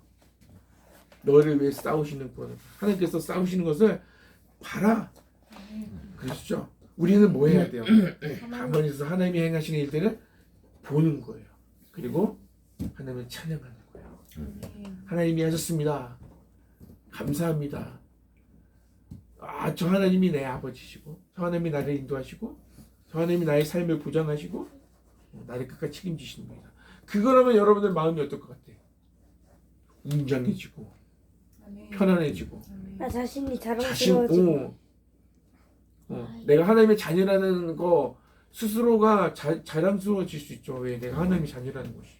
너를 위해 싸우시는 분, 하나님께서 싸우시는 것을 봐라. 그러시죠? 우리는 뭐 해야 돼요? 가만히 있어서 하나님이 행하시는 일들을 보는 거예요. 그리고 하나님을 찬양하는 거예요. 하나님이 하셨습니다. 감사합니다. 저 하나님이 내 아버지시고, 저 하나님이 나를 인도하시고, 저 하나님이 나의 삶을 보장하시고, 나를 끝까지 책임지시는 겁니다. 그거라면 여러분들 마음이 어떨 것 같아요? 웅장해지고, 편안해지고, 나 자신이 자랑스러워지고. 내가 하나님의 자녀라는 거 스스로가 자랑스러워질 수 있죠. 왜? 내가 하나님의 자녀라는 것이.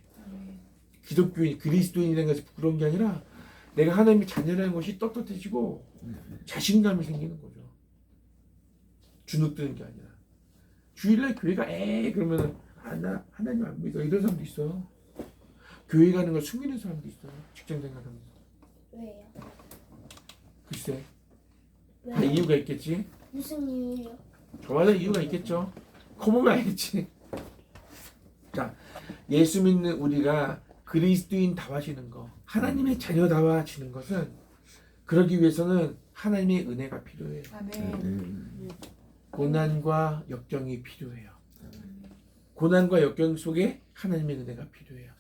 기독교인, 그리스도인이라는 것이 부끄러운 게 아니라 내가 하나님의 자녀라는 것이 떳떳해지고 자신감이 생기는 거죠. 주눅드는 게 아니라. 주일날 교회가 그러면은 나 하나님 안 믿어 이런 사람도 있어요. 교회 가는 걸 숨기는 사람도 있어요. 직장 생활하면서. 왜요? 글쎄. 왜? 다 이유가 있겠지. 무슨 이유요? 저마다 이유가 있겠죠. 커보면 알겠지. 자, 예수 믿는 우리가 그리스도인다워지는 거, 하나님의 자녀다워지는 것은, 그러기 위해서는 하나님의 은혜가 필요해요. 고난과 역경이 필요해요. 고난과 역경 속에 하나님의 은혜가 필요해요.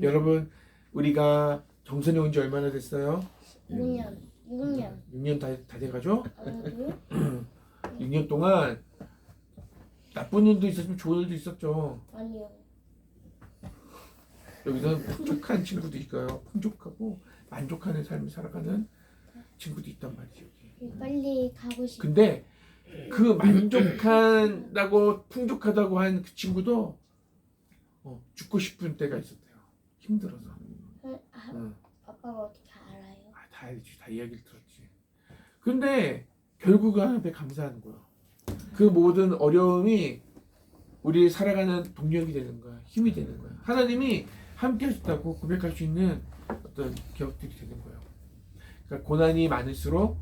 여러분, 우리가 정선에 온 지 얼마나 됐어요? 6년. 6년 다 돼가죠? 아니요. 6년 동안 나쁜 일도 있었지만 좋은 일도 있었죠. 아니요. 여기서는 풍족한 친구도 있어요. 풍족하고 만족하는 삶을 살아가는 친구도 있단 말이죠. 빨리 가고 싶어. 근데 그 만족한다고 풍족하다고 한 그 친구도 죽고 싶은 때가 있었대요. 힘들어서. 아빠가 어떻게 알아요? 다 알지. 다 이야기를 들었지. 근데 결국은 하나님께 감사하는 거야. 그 모든 어려움이 우리 살아가는 동력이 되는 거야. 힘이 되는 거야. 하나님이 함께 하셨다고 고백할 수 있는 어떤 기억들이 되는 거예요. 그러니까 고난이 많을수록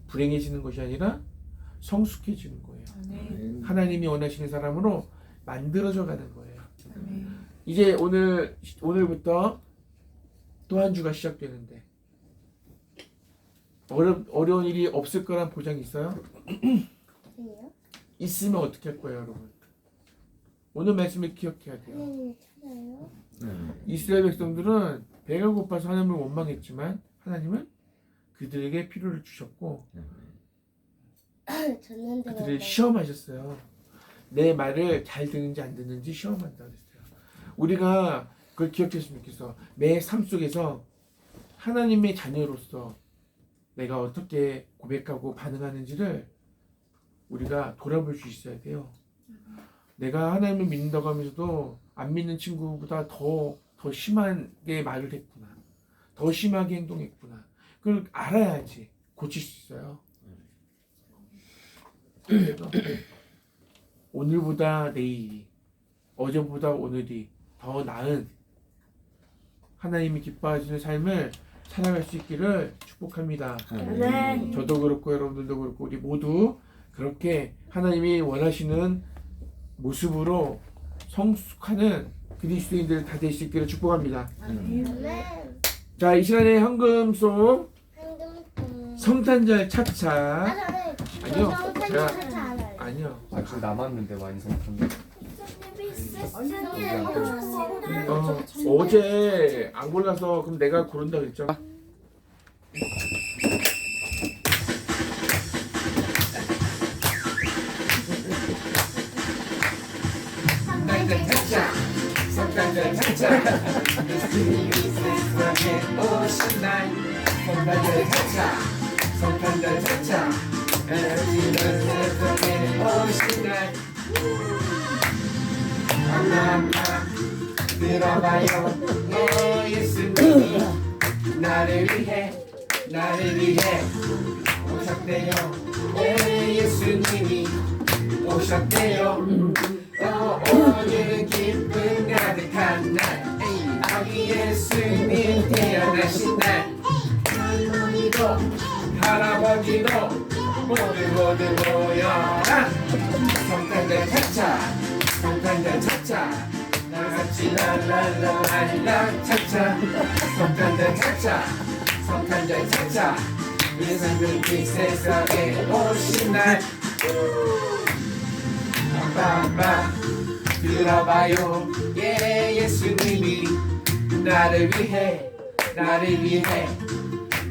불행해지는 것이 아니라 성숙해지는 거예요. 하나님이 원하시는 사람으로 만들어져 가는 거예요. 이제 오늘부터 또 한 주가 시작되는데 어려운 일이 없을 거란 보장이 있어요? 아니요. 있으면 어떻게 할 거예요, 여러분? 오늘 말씀을 기억해야 돼요. 하나님을 찾아요. 이스라엘 백성들은 배가 고파서 하나님을 원망했지만 하나님은 그들에게 필요를 주셨고 졌는데 그들을 시험하셨어요. 내 말을 잘 듣는지 안 듣는지 시험한다 그랬어요. 우리가 그걸 기억했으면 좋겠어. 매 삶 속에서 하나님의 자녀로서 내가 어떻게 고백하고 반응하는지를 우리가 돌아볼 수 있어야 돼요. 내가 하나님을 믿는다고 하면서도 안 믿는 친구보다 더 심하게 말을 했구나. 더 심하게 행동했구나. 그걸 알아야지 고칠 수 있어요. 그래서 오늘보다 내일이, 어제보다 오늘이 더 나은 하나님이 기뻐하시는 삶을 살아갈 수 있기를 축복합니다. 네. 저도 그렇고 여러분들도 그렇고 우리 모두 그렇게 하나님이 원하시는 모습으로 성숙하는 그리스도인들 다 될 수 있기를 축복합니다. 아멘. 자, 이 시간에 헌금송 황금 성탄절 차차. 아니요. 제가- 잘 알아요. 아니요. 아직 남았는데 많이 성탄데. 예수님이 어제 안 골라서 그럼 내가 고른다 그랬잖아. 성탄절 차차 성탄절 차차 세상에 오신 날 성탄절 차차 성탄절 차차 에너지는 세상에 오신 날 엄마 들어봐요 예수님이 나를 위해 오셨대요 예수님이 오셨대요 오늘은 기쁨 가득한 날 아기 예수님 태어나신 날 할머니도 할아버지도 모두 모여라 성탄절 차차 성탄절 차차 나같이 랄랄랄랄라 차차 성탄절 차차 성탄절 차차 예수님이 세상에 오신 날 빰빰 들어봐요 예수님이 나를 위해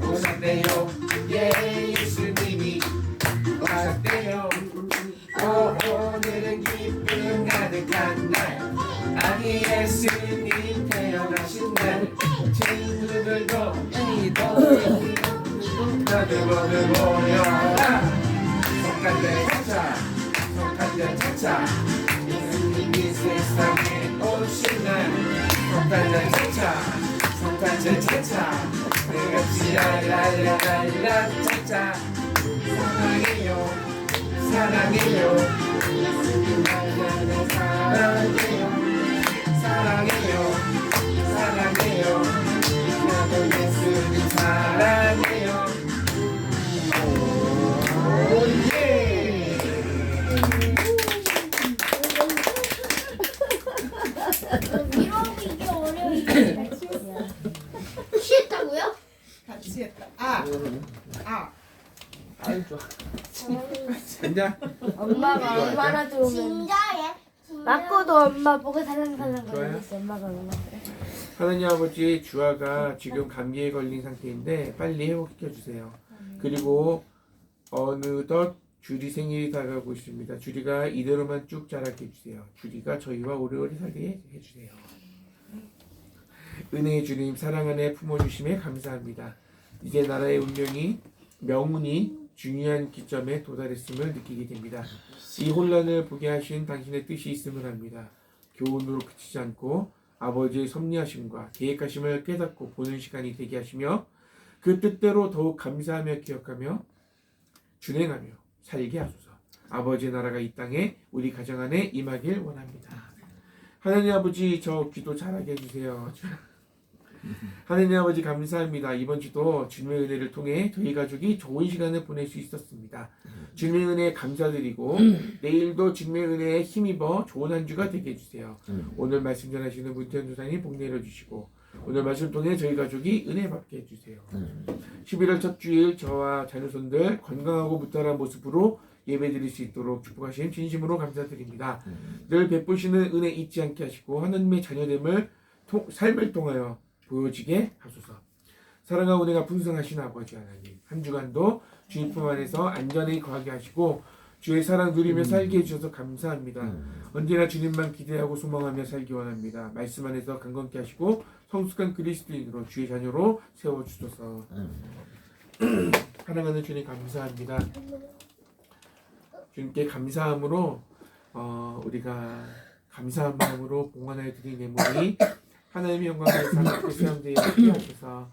오셨대요 예수님이 오셨대요 오늘은 기쁨 가득한 날 아기 예수님 태어나신 날 친구들도 모두 모여라 성탄절 차차 성탄절 차차 예수님이 세상에 오신 날 성탄절 차차 성탄절 차차 내같이 랄랄랄라 차차 사랑해요 사랑해요 사랑해요 사랑해요 나도 예수님 사랑해요 오예 이러고 이게 어려워. 쉬었다고요? 같이 했다. 아유 좋아. 앉아. 엄마가 얼마나 좋으면 진짜예? 맞고도 엄마 보고 살랑살랑 좋아요? 거리겠어. 엄마가 얼마나 그래. 하나님 아버지 주아가 지금 감기에 걸린 상태인데 빨리 회복시켜 주세요. 그리고 어느덧 주리 생일이 다가오고 있습니다. 주리가 이대로만 쭉 자라게 해주세요. 주리가 저희와 오래오래 살게 해주세요. 은혜의 주님 사랑 안에 품어주심에 감사합니다. 이제 나라의 운명이 명운이 중요한 기점에 도달했음을 느끼게 됩니다. 이 혼란을 보게 하신 당신의 뜻이 있음을 합니다. 교훈으로 그치지 않고 아버지의 섭리하심과 계획하심을 깨닫고 보는 시간이 되게 하시며 그 뜻대로 더욱 감사하며 기억하며 준행하며 살게 하소서. 아버지의 나라가 이 땅에 우리 가정 안에 임하길 원합니다. 하나님 아버지 저 기도 잘하게 해주세요. 하나님 아버지 감사합니다. 이번 주도 주님의 은혜를 통해 저희 가족이 좋은 시간을 보낼 수 있었습니다. 주님의 은혜에 감사드리고 내일도 주님의 은혜에 힘입어 좋은 한 주가 되게 해주세요. 오늘 말씀 전하시는 문태현 조사님 복 내려주시고 오늘 말씀을 통해 저희 가족이 은혜 받게 해주세요. 11월 첫 주일 저와 자녀손들 건강하고 무탈한 모습으로 예배드릴 수 있도록 축복하신 진심으로 감사드립니다. 늘 베푸시는 은혜 잊지 않게 하시고 하나님의 자녀됨을 삶을 통하여 보여지게 하소서. 사랑과 은혜가 풍성하신 아버지 하나님, 한 주간도 주님 품 안에서 안전히 거하게 하시고 주의 사랑 누리며 살게 해주셔서 감사합니다. 언제나 주님만 기대하고 소망하며 살기 원합니다. 말씀 안에서 강건케 하시고 성숙한 그리스도인으로 주의 자녀로 세워주소서. 사랑하는 주님 감사합니다. 주님께 감사함으로 우리가 감사한 마음으로 봉헌하여 드린 예물이 하나님의 영광을 하나님께 수양되게 하셔서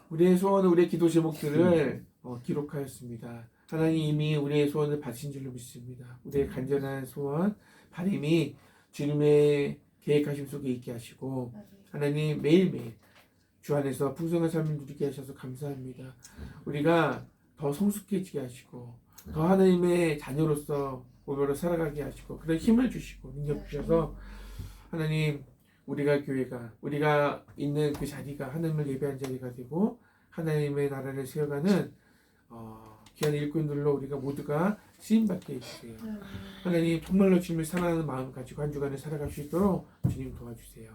우리의 소원, 우리의 기도 제목들을 기록하였습니다. 하나님 이미 우리의 소원을 받으신 줄로 믿습니다. 우리의 간절한 소원, 바람이 주님의 계획하심 속에 있게 하시고 하나님 매일매일 주 안에서 풍성한 삶을 누리게 하셔서 감사합니다. 우리가 더 성숙해지게 하시고 더 하나님의 자녀로서 오늘로 살아가게 하시고 그런 힘을 주시고 능력 주셔서 하나님 우리가 교회가 우리가 있는 그 자리가 하나님을 예배한 자리가 되고 하나님의 나라를 세워가는 귀한 일꾼들로 우리가 모두가 쓰임받게 해주세요. 하나님 정말로 주님을 사랑하는 마음 가지고 한 주간을 살아갈 수 있도록 주님 도와주세요.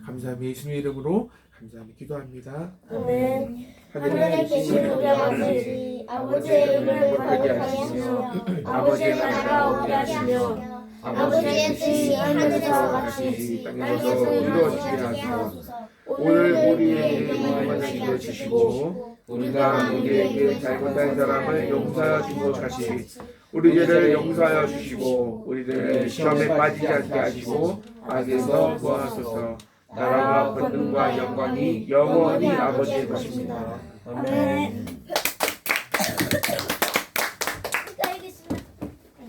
감사합니다. 예수님의 이름으로 감사하며 기도합니다. 아멘. 하늘에 계신 우리 아버지, 아버지의 이름을 거룩하게 하시며 아버지의 나라가 오게 하시며 아버지의 뜻이 하늘에서 같이 땅에서 이루어지게 하소서. 오늘 우리에게 일용할 주시고 우리가 우리에게 잘못한 사람을 용서하여 준 것 같이 우리 죄를 용서하여 주시고 우리를 시험에 빠지지 않게 하시고 악에서 구하소서. 나라와 권능과 영광이 영원히 아버지의 것입니다. 아멘.